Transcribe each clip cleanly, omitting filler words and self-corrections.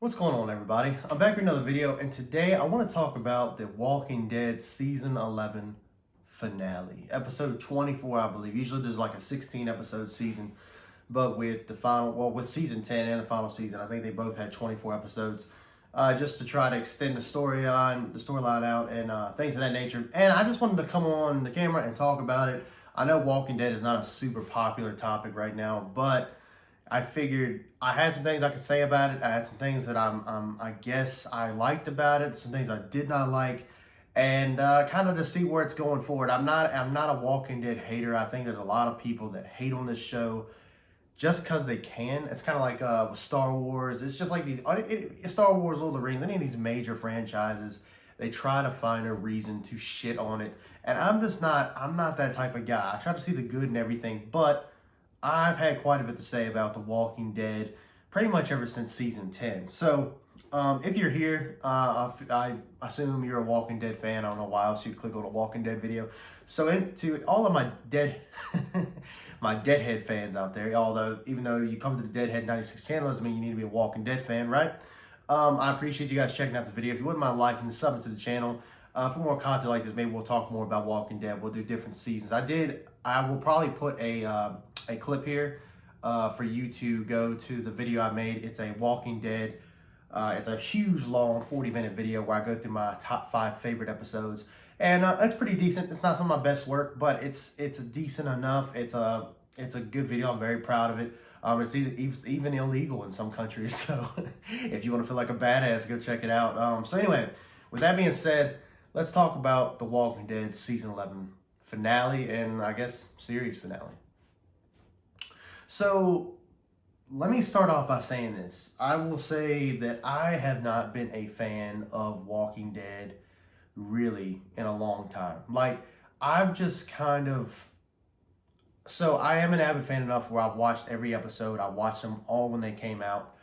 What's going on, everybody? I'm back with another video, and today I want to talk about the Walking Dead Season 11 finale. Episode 24, I believe. Usually there's like a 16 episode season, but with the final, well, with Season 10 and the final season, I think they both had 24 episodes, just to try to extend the storyline out, and things of that nature. And I just wanted to come on the camera and talk about it. I know Walking Dead is not a super popular topic right now, but I figured I had some things I could say about it. I had some things that I guess I liked about it, some things I did not like, and kind of to see where it's going forward. I'm not a Walking Dead hater. I think there's a lot of people that hate on this show just because they can. It's kind of like with Star Wars. It's just like Star Wars, Lord of the Rings, any of these major franchises, they try to find a reason to shit on it. And I'm not that type of guy. I try to see the good in everything, but I've had quite a bit to say about The Walking Dead pretty much ever since season 10. So, if you're here, I assume you're a Walking Dead fan. I don't know why else you'd click on a Walking Dead video. So, to all of my my Deadhead fans out there, even though you come to the Deadhead 96 channel doesn't mean you need to be a Walking Dead fan, right? I appreciate you guys checking out the video. If you wouldn't mind liking and subbing to the channel, for more content like this, maybe we'll talk more about Walking Dead. We'll do different seasons. I will probably put a clip here for you to go to the video I made. It's a Walking Dead. It's a huge, long 40-minute video where I go through my top 5 favorite episodes, and it's pretty decent. It's not some of my best work, but it's decent enough. It's a good video. I'm very proud of it. It's even illegal in some countries, so if you want to feel like a badass, go check it out. So anyway, with that being said, let's talk about The Walking Dead Season 11 finale, and I guess series finale. So let me start off by saying this. I will say that I have not been a fan of Walking Dead really in a long time. Like, I've just kind of... So I am an avid fan enough where I've watched every episode. I watched them all when they came out.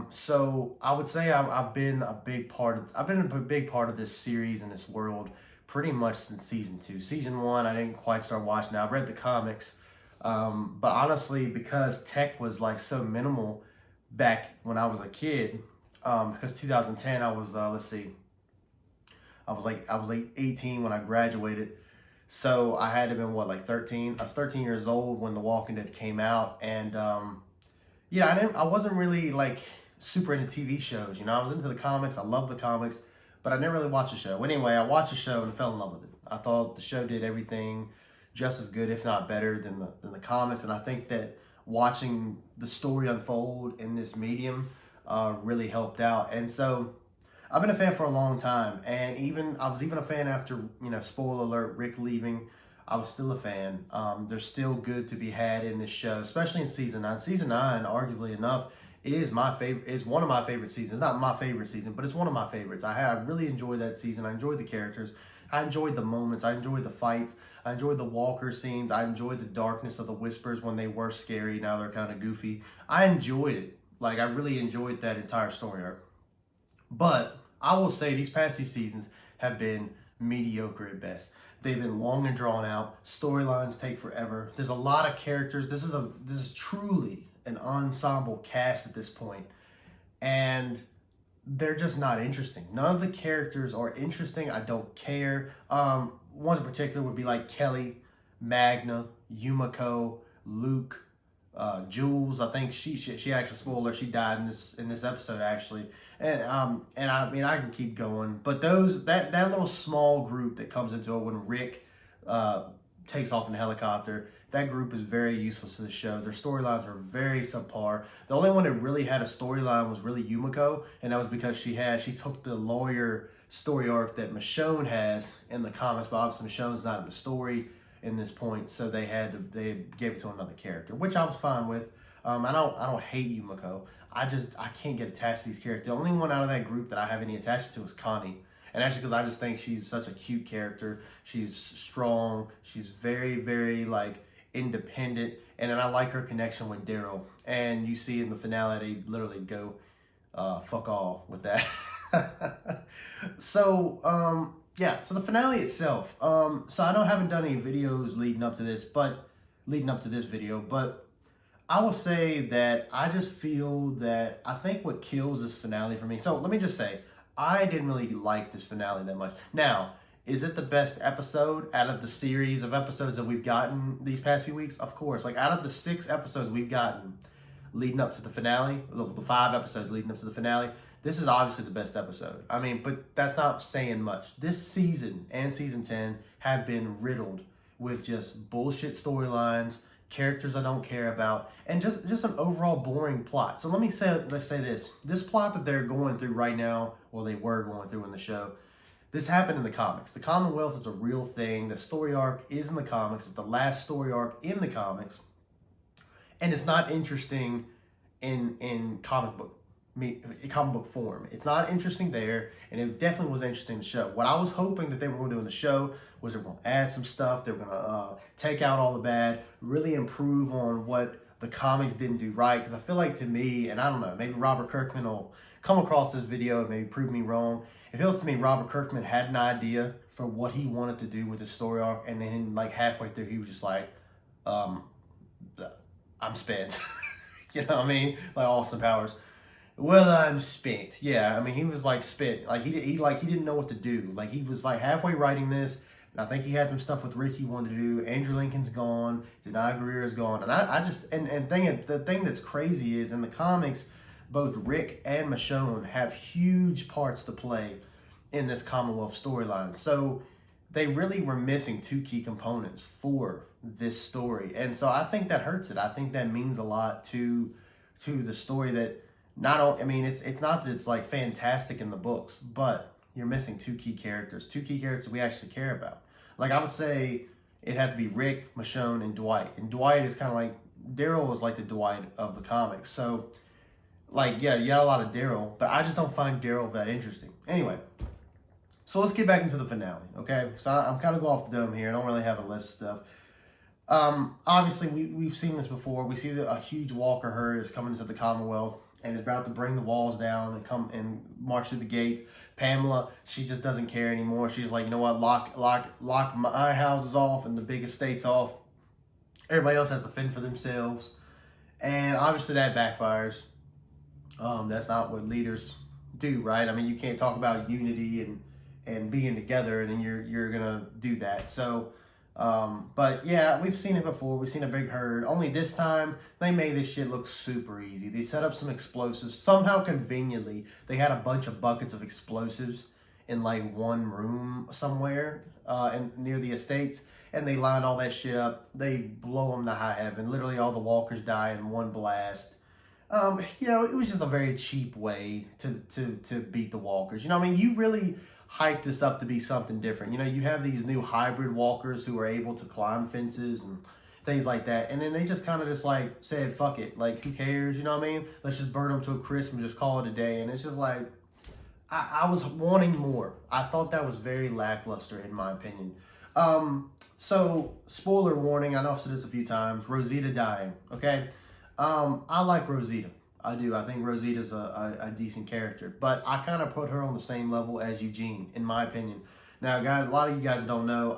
So I would say I've been a big part of this series and this world pretty much since season 2. Season 1, I didn't quite start watching. I read the comics. But honestly, because tech was like so minimal back when I was a kid, because 2010, I was, I was like 18 when I graduated. So I had to have been, what, like 13? I was 13 years old when The Walking Dead came out. And, yeah, I wasn't really like super into TV shows. You know, I was into the comics. I love the comics, but I never really watched the show. Anyway, I watched the show and fell in love with it. I thought the show did everything just as good, if not better, than the comics. And I think that watching the story unfold in this medium really helped out. And so I've been a fan for a long time. And I was even a fan after, spoiler alert, Rick leaving. I was still a fan. There's still good to be had in this show, especially in season 9. Season 9, arguably enough, is one of my favorite seasons. Not my favorite season, but it's one of my favorites. I really enjoyed that season. I enjoyed the characters. I enjoyed the moments. I enjoyed the fights. I enjoyed the Walker scenes. I enjoyed the darkness of the Whispers when they were scary. Now they're kind of goofy. I enjoyed it. Like, I really enjoyed that entire story arc. But I will say these past 2 seasons have been mediocre at best. They've been long and drawn out. Storylines take forever. There's a lot of characters. This is truly an ensemble cast at this point, and they're just not interesting. None of the characters are interesting. I don't care. One in particular would be like Kelly, Magna, Yumiko, Luke, Jules. I think she actually, spoiler, she died in this episode actually. And I mean, I can keep going, but that little small group that comes into it when Rick takes off in the helicopter, that group is very useless to the show. Their storylines are very subpar. The only one that really had a storyline was really Yumiko, and that was because she took the lawyer story arc that Michonne has in the comics, but obviously Michonne's not in the story in this point, so they gave it to another character, which I was fine with. I don't hate Yumiko. I can't get attached to these characters. The only one out of that group that I have any attachment to is Connie. And actually, because I just think she's such a cute character. She's strong. She's very, very, like, independent. And then I like her connection with Daryl. And you see in the finale, they literally go fuck all with that. So, yeah. So the finale itself. So I know I haven't done any videos leading up to this video, but I will say that I just feel that I think what kills this finale for me. So let me just say, I didn't really like this finale that much. Now, is it the best episode out of the series of episodes that we've gotten these past few weeks? Of course. Like out of the 6 episodes we've gotten leading up to the finale, the 5 episodes leading up to the finale, this is obviously the best episode. I mean, but that's not saying much. This season and season 10 have been riddled with just bullshit storylines, characters I don't care about, and just an overall boring plot. So let's say this. This plot that they're going through right now, or they were going through in the show, this happened in the comics. The Commonwealth is a real thing. The story arc is in the comics. It's the last story arc in the comics. And it's not interesting in comic book form. It's not interesting there, and it definitely was interesting in the show. What I was hoping that they were going to do in the show was they were going to add some stuff. They were going to take out all the bad, really improve on what the comics didn't do right. Because I feel like, to me, and I don't know, maybe Robert Kirkman will come across this video and maybe prove me wrong. It feels to me Robert Kirkman had an idea for what he wanted to do with the story arc, and then like halfway through he was just like, I'm spent. You know what I mean? Like Austin Powers. Well, I'm spent. Yeah, I mean, he was like spent. Like he didn't know what to do. Like he was like halfway writing this, and I think he had some stuff with Rick he wanted to do. Andrew Lincoln's gone. Denai Guerrero is gone, and I just the thing that's crazy is in the comics, both Rick and Michonne have huge parts to play in this Commonwealth storyline. So they really were missing 2 key components for this story, and so I think that hurts it. I think that means a lot to the story. That not only, I mean, it's not that it's like fantastic in the books, but you're missing 2 key characters we actually care about. Like I would say it had to be Rick, Michonne, and Dwight. And Dwight is kind of like, Daryl was like the Dwight of the comics. So like, yeah, you got a lot of Daryl, but I just don't find Daryl that interesting. Anyway, so let's get back into the finale, okay? So I'm kind of going off the dome here. I don't really have a list of stuff. Obviously, we've seen this before. We see that a huge Walker herd is coming into the Commonwealth and is about to bring the walls down and come and march through the gates. Pamela, she just doesn't care anymore. She's like, you know what, lock my houses off and the big estates off. Everybody else has to fend for themselves. And obviously that backfires. That's not what leaders do, right? I mean, you can't talk about unity and being together, and then you're gonna do that. So, but yeah, we've seen it before. We've seen a big herd. Only this time they made this shit look super easy. They set up some explosives. Somehow, conveniently, they had a bunch of buckets of explosives in like one room somewhere, and near the estates. And they line all that shit up. They blow them to high heaven. Literally, all the walkers die in one blast. You know, it was just a very cheap way to beat the walkers. You know what I mean? You really hyped this up to be something different. You know, you have these new hybrid walkers who are able to climb fences and things like that. And then they just kind of just like said, fuck it. Like, who cares? You know what I mean? Let's just burn them to a crisp and just call it a day. And it's just like, I was wanting more. I thought that was very lackluster in my opinion. So spoiler warning, I know I've said this a few times, Rosita dying, okay? I like Rosita. I do. I think Rosita's a decent character, but I kind of put her on the same level as Eugene, in my opinion. Now, guys, a lot of you guys don't know,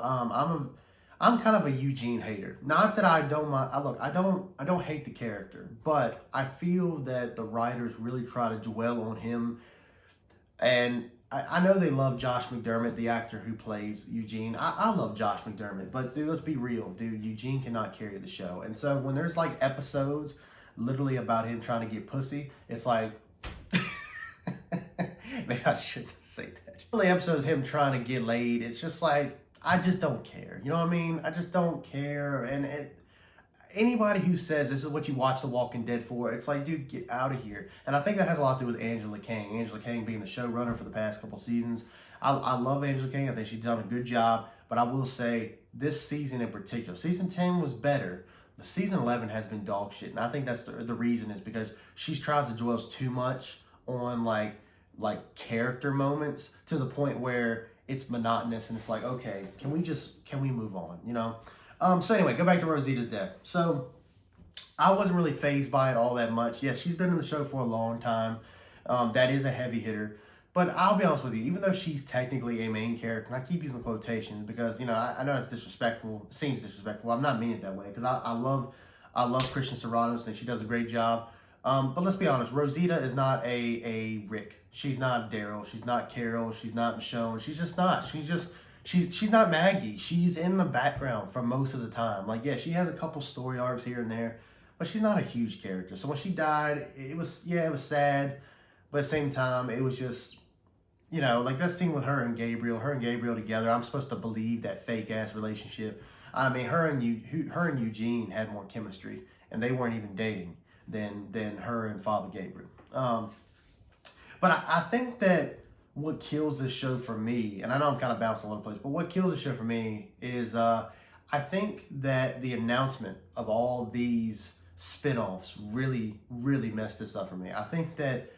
I'm kind of a Eugene hater. Not that I don't mind. Look, I don't hate the character, but I feel that the writers really try to dwell on him. And I know they love Josh McDermott, the actor who plays Eugene. I love Josh McDermott, but dude, let's be real, dude. Eugene cannot carry the show. And so when there's like episodes literally about him trying to get pussy, it's like, maybe I shouldn't say that. Really episodes of him trying to get laid, it's just like, I just don't care. You know what I mean? I just don't care. And anybody who says this is what you watch The Walking Dead for, it's like, dude, get out of here. And I think that has a lot to do with Angela Kang. Angela Kang being the showrunner for the past couple seasons. I love Angela Kang. I think she's done a good job. But I will say, this season in particular, season 10 was better, but season 11 has been dog shit. And I think that's the reason is because she tries to dwell too much on like character moments to the point where it's monotonous and it's like, okay, can we move on, you know? So anyway, go back to Rosita's death. So I wasn't really fazed by it all that much. Yes, she's been in the show for a long time. That is a heavy hitter. But I'll be honest with you, even though she's technically a main character, and I keep using quotations because, you know, I know it's disrespectful, seems disrespectful. I'm not meaning it that way because I love I love Christian Serrano, and she does a great job. But let's be honest, Rosita is not a Rick. She's not Daryl. She's not Carol. She's not Michonne. She's just not. She's not Maggie. She's in the background for most of the time. Like, yeah, she has a couple story arcs here and there, but she's not a huge character. So when she died, it was sad, but at the same time, it was just, you know, like that scene with her and Gabriel together. I'm supposed to believe that fake ass relationship. I mean, her and Eugene had more chemistry, and they weren't even dating than her and Father Gabriel. But I think that what kills this show for me, and I know I'm kind of bouncing all over the place, but what kills the show for me is I think that the announcement of all these spinoffs really, really messed this up for me. I think that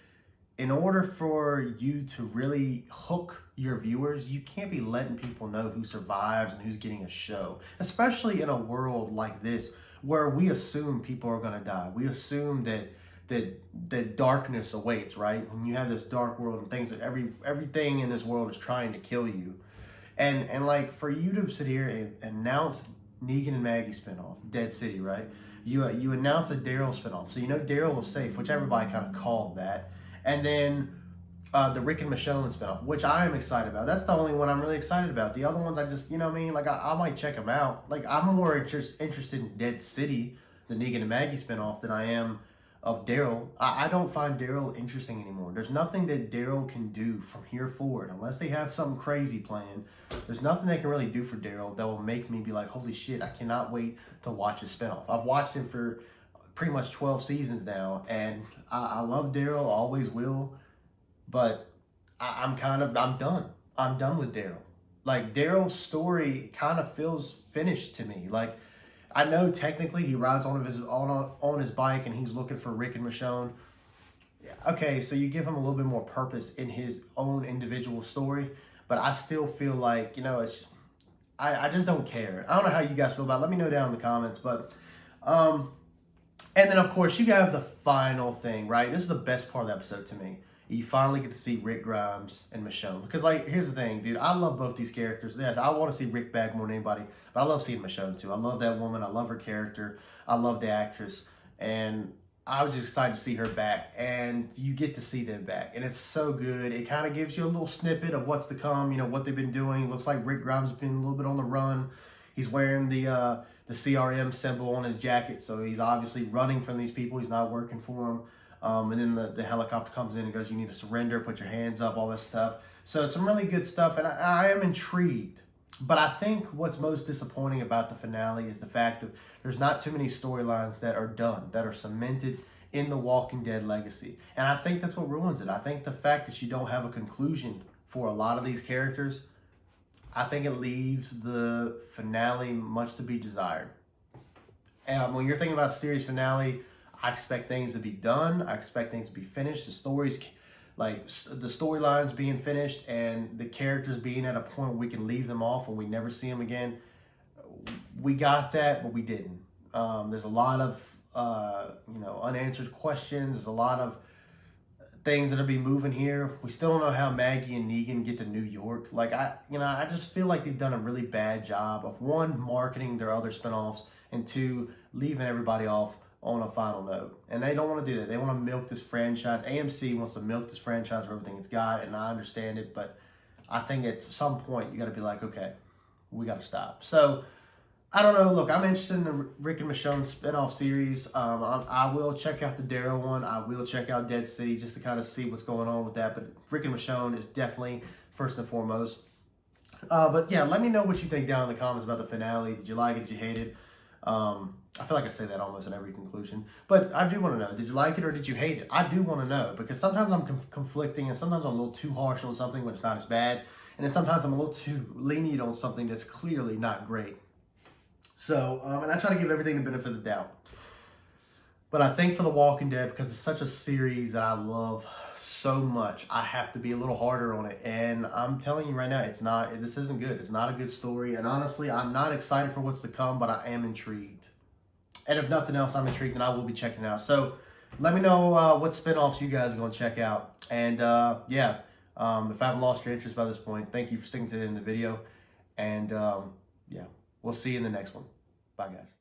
in order for you to really hook your viewers, you can't be letting people know who survives and who's getting a show, especially in a world like this where we assume people are going to die. We assume that darkness awaits, right? When you have this dark world and things, that everything in this world is trying to kill you. And like, for you to sit here and announce Negan and Maggie spinoff, Dead City, right? You announce a Daryl spinoff. So you know Daryl was safe, which everybody kind of called that. And then the Rick and Michonne spinoff, which I am excited about. That's the only one I'm really excited about. The other ones, I just, you know what I mean? Like, I might check them out. Like, I'm more interested in Dead City, the Negan and Maggie spinoff, than I am of Daryl. I don't find Daryl interesting anymore. There's nothing that Daryl can do from here forward, unless they have something crazy planned. There's nothing they can really do for Daryl that will make me be like, holy shit, I cannot wait to watch his spinoff. I've watched him for pretty much 12 seasons now, and I love Daryl, always will, but I'm done. I'm done with Daryl. Like, Daryl's story kind of feels finished to me. Like, I know technically he rides on his bike and he's looking for Rick and Michonne. Okay, so you give him a little bit more purpose in his own individual story, but I still feel like, you know, I just don't care. I don't know how you guys feel about it. Let me know down in the comments, but and then, of course, you have the final thing, right? This is the best part of the episode to me. You finally get to see Rick Grimes and Michonne. Because, like, here's the thing, dude. I love both these characters. Yes, I want to see Rick back more than anybody. But I love seeing Michonne, too. I love that woman. I love her character. I love the actress. And I was just excited to see her back. And you get to see them back. And it's so good. It kind of gives you a little snippet of what's to come, you know, what they've been doing. It looks like Rick Grimes has been a little bit on the run. He's wearing the CRM symbol on his jacket, so he's obviously running from these people. He's not working for them. And then the helicopter comes in and goes, you need to surrender, put your hands up, all this stuff. So some really good stuff, and I am intrigued. But I think what's most disappointing about the finale is the fact that there's not too many storylines that are done, that are cemented in the Walking Dead legacy. And I think that's what ruins it. I think the fact that you don't have a conclusion for a lot of these characters, I think it leaves the finale much to be desired. And when you're thinking about a series finale, I expect things to be done. I expect things to be finished. The stories, like the storylines being finished and the characters being at a point where we can leave them off and we never see them again. We got that, but we didn't. There's a lot of unanswered questions. There's a lot of things that'll be moving here. We still don't know how Maggie and Negan get to New York. Like, I just feel like they've done a really bad job of, one, marketing their other spinoffs, and two, leaving everybody off on a final note. And they don't want to do that. They want to milk this franchise. AMC wants to milk this franchise for everything it's got, and I understand it, but I think at some point you got to be like, okay, we got to stop. So, I don't know. Look, I'm interested in the Rick and Michonne spinoff series. I will check out the Daryl one. I will check out Dead City just to kind of see what's going on with that. But Rick and Michonne is definitely first and foremost. But yeah, let me know what you think down in the comments about the finale. Did you like it? Did you hate it? I feel like I say that almost in every conclusion. But I do want to know, did you like it or did you hate it? I do want to know, because sometimes I'm conflicting, and sometimes I'm a little too harsh on something when it's not as bad. And then sometimes I'm a little too lenient on something that's clearly not great. So, and I try to give everything the benefit of the doubt. But I think for The Walking Dead, because it's such a series that I love so much, I have to be a little harder on it. And I'm telling you right now, this isn't good. It's not a good story. And honestly, I'm not excited for what's to come, but I am intrigued. And if nothing else, I'm intrigued, and I will be checking it out. So let me know what spinoffs you guys are going to check out. And if I haven't lost your interest by this point, thank you for sticking to the end of the video. And yeah. We'll see you in the next one. Bye, guys.